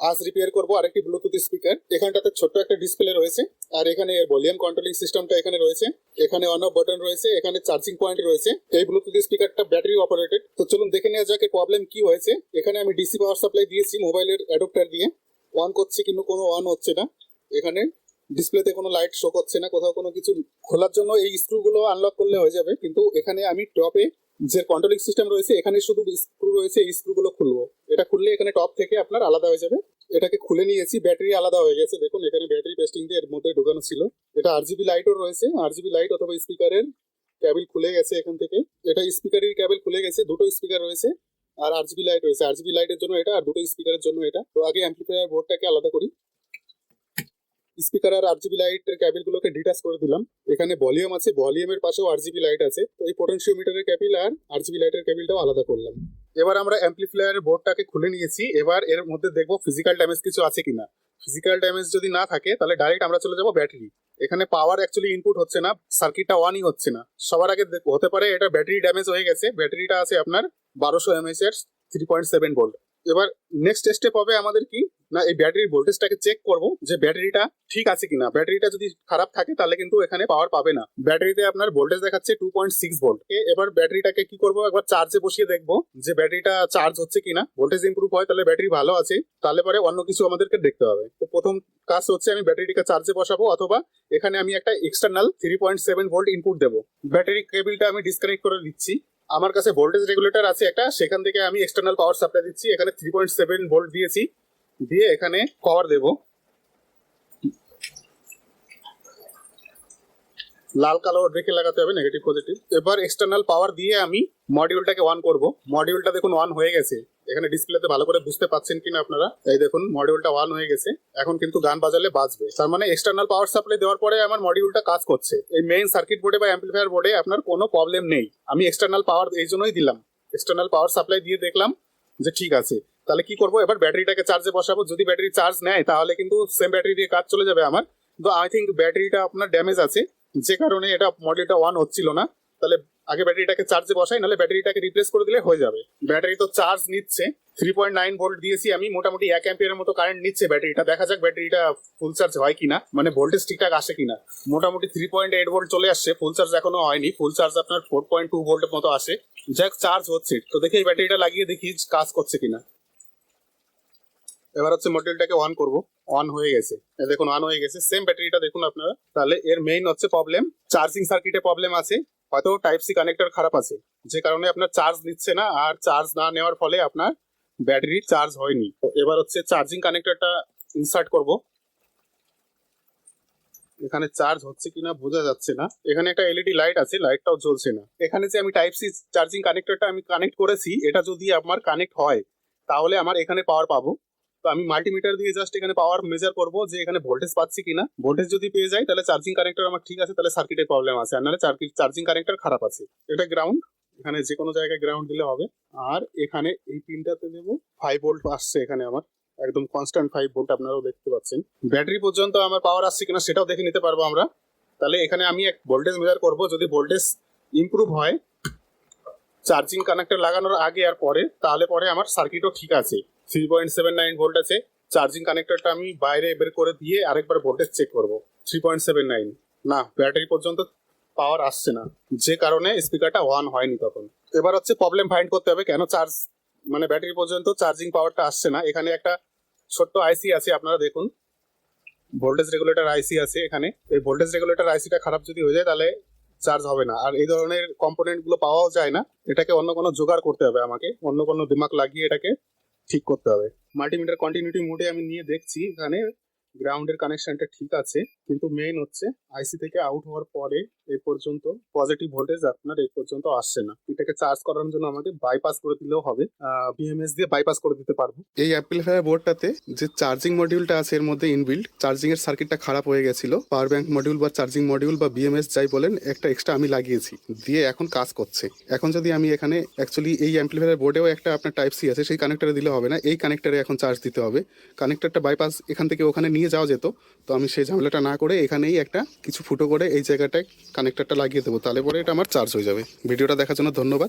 আজ রিপেয়ার করবো আরেকটি ব্লুটুথ স্পিকার। এখানটাতে ছোট্ট একটা ডিসপ্লে রয়েছে, আর এখানে ভলিউম কন্ট্রোলিং সিস্টেমটা এখানে রয়েছে, এখানে অন অফ বাটন রয়েছে, এখানে চার্জিং পয়েন্ট রয়েছে। এই ব্লুটুথ স্পিকারটা ব্যাটারি অপারেটেড। তো চলুন দেখে নেওয়া যাক এর প্রবলেম কি হয়েছে। এখানে আমি ডিসি পাওয়ার সাপ্লাই দিয়েছি মোবাইলের অ্যাডাপ্টার দিয়ে, অন করছি কিন্তু কোনো অন হচ্ছে না। এখানে ডিসপ্লেতে কোনো লাইট শো করছে না, কোথাও কোনো কিছু। খোলার জন্য এই স্ক্রুগুলো আনলক করলে হয়ে যাবে, কিন্তু এখানে আমি টপে যে কন্ট্রোলিং সিস্টেম রয়েছে এখানে শুধু স্ক্রু রয়েছে, এই স্ক্রুগুলো খুলবো। এটা খুললে এখানে টপ থেকে আপনার আলাদা হয়ে যাবে। এটাকে খুলে নিয়েছি, ব্যাটারি আলাদা হয়ে গেছে। দেখুন এখানে ব্যাটারি পেস্টিং দিয়ে এর মধ্যে ঢোকানো ছিল। এটা আরজিবি লাইটও রয়েছে, আরজিবি লাইট অথবা স্পিকারের ক্যাবেল খুলে গেছে এখান থেকে। এটা স্পিকারের ক্যাবেল খুলে গেছে, দুটো স্পিকার রয়েছে আর আরজিবি লাইট রয়েছে। আরজিবি লাইটের জন্য এটা, আর দুটো স্পিকারের জন্য এটা। তো আগে অ্যাম্পলিফায়ার বোর্ডটাকে আলাদা করি। স্পিকার আর আরজিবি লাইটের ক্যাবেলগুলোকে ডিটাচ করে দিলাম। এখানে ভলিউম আছে, ভলিউমের পাশেও আরজিবি লাইট আছে। তো এই পোটেনশিওমিটারের ক্যাবেল আর আরজিবি লাইটের ক্যাবেলটাও আলাদা করলাম। এবার আমরা অ্যাম্পলিফায়ারের বোর্ডটাকে খুলে নিয়েছি। এবার এর মধ্যে দেখবো ফিজিক্যাল ড্যামেজ কিছু আছে কিনা। ফিজিক্যাল ড্যামেজ যদি না থাকে তাহলে ডাইরেক্ট আমরা চলে যাবো ব্যাটারি। এখানে পাওয়ার অ্যাকচুয়ালি ইনপুট হচ্ছে না, সার্কিটটা অনই হচ্ছে না। সবার আগে হতে পারে এটা ব্যাটারি ড্যামেজ হয়ে গেছে। ব্যাটারিটা আছে আপনার 1200 mAh এর 3.7 ভোল্ট। এবার নেক্সট স্টেপ হবে আমাদের কি না, এই ব্যাটারির ভোল্টেজটাকে চেক করব যে ব্যাটারিটা ঠিক আছে কিনা। ব্যাটারিটা যদি খারাপ থাকে তাহলে কিন্তু এখানে পাওয়ার পাবে না। ব্যাটারিতে আপনার ভোল্টেজ দেখাচ্ছে 2.6 ভোল্ট। এবার ব্যাটারিটাকে কি করব, একবার চার্জে বসিয়ে দেখবো যে ব্যাটারিটা চার্জ হচ্ছে কিনা। ভোল্টেজ ইমপ্রুভ হয় তাহলে ব্যাটারি ভালো আছে, তাহলে পরে অন্য কিছু আমাদেরকে দেখতে হবে। তো প্রথম কাজ হচ্ছে আমি ব্যাটারিটাকে চার্জে বসাবো, অথবা এখানে আমি একটা এক্সটার্নাল 3.7 ভোল্ট ইনপুট দেবো। ব্যাটারি কেবলটা আমি ডিসকানেক্ট করে দিচ্ছি। আমার কাছে ভোল্টেজ রেগুলেটর আছে একটা, সেখান থেকে আমি এক্সটার্নাল পাওয়ার সাপ্লাই দিচ্ছি। এখানে 3.7 ভোল্ট দিয়েছি, দিয়ে এখানে পাওয়ার দেব। লাল কালো রেখে লাগাতে হবে, নেগেটিভ পজিটিভ। এবার এক্সটার্নাল পাওয়ার দিয়ে আমি মডিউলটাকে অন করব। মডিউলটা দেখুন অন হয়ে গেছে। এখানে ডিসপ্লেতে ভালো করে বুঝতে পাচ্ছেন কিনা আপনারা, এই দেখুন মডিউলটা অন হয়ে গেছে। এখন কিন্তু গান বাজালে বাজবে, তার মানে এক্সটার্নাল পাওয়ার সাপ্লাই দেওয়ার পরে আমার মডিউলটা কাজ করছে। এই মেইন সার্কিট বোর্ডে বা অ্যাম্পলিফায়ার বোর্ডে আপনার কোনো প্রবলেম নেই। আমি এক্সটার্নাল পাওয়ার এই জন্যই দিলাম, এক্সটার্নাল পাওয়ার সাপ্লাই দিয়ে দেখলাম যে ঠিক আছে। তাহলে কি করবো, এবার ব্যাটারিটাকে চার্জে বসাবো। যদি ব্যাটারি চার্জ নেয় তাহলে কিন্তু সেম ব্যাটারি দিয়ে কাজ চলে যাবে আমার। তো আই থিঙ্ক ব্যাটারিটা আপনার ড্যামেজ আছে, যে কারণে এটা মডিউলটা অন হচ্ছিল না। তাহলে আগে ব্যাটারিটাকে চার্জে বসাই, নাহলে ব্যাটারিটাকে রিপ্লেস করে দিলে হয়ে যাবে। ব্যাটারি তো চার্জ নিচ্ছে, 3.9 ভোল্ট দিয়েছি আমি, মোটামুটি 1 অ্যাম্পিয়ারের মতো কারেন্ট নিচ্ছে ব্যাটারিটা। দেখা যাক ব্যাটারিটা ফুল চার্জ হয় কিনা, মানে ভোল্টেজ ঠিকঠাক আসে কিনা। মোটামুটি 3.8 ভোল্ট চলে আসছে, ফুল চার্জ এখনো হয়নি। ফুল চার্জ আপনার 4.2 ভোল্টের মতো আসে। যাক চার্জ হচ্ছে, তো দেখি এই ব্যাটারিটা লাগিয়ে দেখি কাজ করছে কিনা। এবার হচ্ছে মডিউলটাকে অন করব। অন হয়ে গেছে, দেখুন অন হয়ে গেছে। সেম ব্যাটারিটা দেখুন আপনারা। তাহলে এর মেইন হচ্ছে প্রবলেম চার্জিং সার্কিটে প্রবলেম আছে, হয়তো টাইপ সি কানেক্টর খারাপ আছে, যে কারণে আপনার চার্জ নিচ্ছে না। আর চার্জ না নেওয়ার ফলে আপনার ব্যাটারি চার্জ হয়নি। এবার হচ্ছে চার্জিং কানেক্টরটা ইনসার্ট করব। এখানে চার্জ হচ্ছে কিনা বোঝা যাচ্ছে না। এখানে একটা এলইডি লাইট আছে, লাইটটাও জ্বলছে না। এখানে যে আমি টাইপ সি চার্জিং কানেক্টরটা আমি কানেক্ট করেছি, এটা যদি আমার কানেক্ট হয় তাহলে আমার এখানে পাওয়ার পাবো। তো আমি মাল্টিমিটার দিয়ে জাস্ট এখানে পাওয়ার মেজার করবো যে এখানে ভোল্টেজ পাচ্ছি কিনা। ভোল্টেজ যদি পেয়ে যায় তাহলে চার্জিং কানেক্টর আমার ঠিক আছে, তাহলে সার্কিটের প্রবলেম আছে। আর নাহলে চার্জিং কানেক্টর খারাপ আছে। এটা গ্রাউন্ড, এখানে যে কোনো জায়গায় গ্রাউন্ড দিলে হবে। আর এখানে এই পিনটাতে দেবো 5 ভোল্ট আসছে এখানে আমার, একদম কনস্ট্যান্ট 5 ভোল্ট আপনারাও দেখতে পাচ্ছেন। ব্যাটারি পর্যন্ত আমার পাওয়ার আসছে কিনা সেটাও দেখে নিতে পারবো আমরা। তাহলে এখানে আমি এক ভোল্টেজ মেজার করব। যদি ভোল্টেজ ইমপ্রুভ হয় চার্জিং কানেক্টর লাগানোর আগে আর পরে, তাহলে পরে আমার সার্কিটও ঠিক আছে। 3.79 ভোল্ট আছে। চার্জিং কানেক্টরটা আমি বাইরে বের করে দিয়ে আরেকবার ভোল্টেজ চেক করব। 3.79 না, ব্যাটারি পর্যন্ত পাওয়ার আসছে না, যে কারণে স্পিকারটা অন হয়নি তখন। এবার হচ্ছে প্রবলেম ফাইন্ড করতে হবে, কেন চার্জ মানে ব্যাটারি পর্যন্ত চার্জিং পাওয়ারটা আসছে না। এখানে একটা ছোট্ট আইসি আছে, আপনারা দেখুন ভোল্টেজ রেগুলেটর আইসি আছে এখানে। এই ভোল্টেজ রেগুলেটর আইসিটা খারাপ যদি হয়ে যায় তাহলে চার্জ হবে না। আর এই ধরনের কম্পোনেন্ট গুলো পাওয়াও যায় না, এটাকে অন্য কোনো জোগাড় করতে হবে আমাকে, অন্য কোনো দিমাগ লাগিয়ে এটাকে ঠিক করতে হবে। মাল্টিমিটার কন্টিনিউটি মোডে আমি নিয়ে দেখছি, এখানে গ্রাউন্ডের কানেকশনটা ঠিক আছে, কিন্তু মেইন হচ্ছে আইসি থেকে আউট হওয়ার পরে এই পর্যন্ত পজিটিভ ভোল্টেজ আপনার এই পর্যন্ত আসছে না। এটাকে চার্জ করার জন্য আমাকে বাইপাস করে দিলেও হবে, বিএমএস দিয়ে বাইপাস করে দিতে পারবো। এই অ্যাম্পলিফায়ার বোর্ডটাতে যে চার্জিং মডিউলটা আছে এর মধ্যে ইনবিল্ট চার্জিং এর সার্কিটটা খারাপ হয়ে গেছিল। পাওয়ার ব্যাংক মডিউল বা চার্জিং মডিউল বা বিএমএস যাই বলেন, একটা এক্সট্রা আমি লাগিয়েছি, দিয়ে এখন কাজ করছে। এখন যদি আমি এখানে অ্যাকচুয়ালি এই অ্যাম্পলিফায়ার বোর্ডেও একটা আপনার টাইপ সি আছে, সেই কানেক্টরে দিলে হবে না, এই কানেক্টরে এখন চার্জ দিতে হবে। কানেক্টরটা বাইপাস এখান থেকে ওখানে নিয়ে যাওয়া যেত, তো আমি সেই ঝামেলাটা না করে এখানেই একটা কিছু ফুটো করে এই জায়গাটায় কানেক্টরটা লাগিয়ে দেবো, তাহলে পরে এটা আমার চার্জ হয়ে যাবে। ভিডিওটা দেখার জন্য ধন্যবাদ।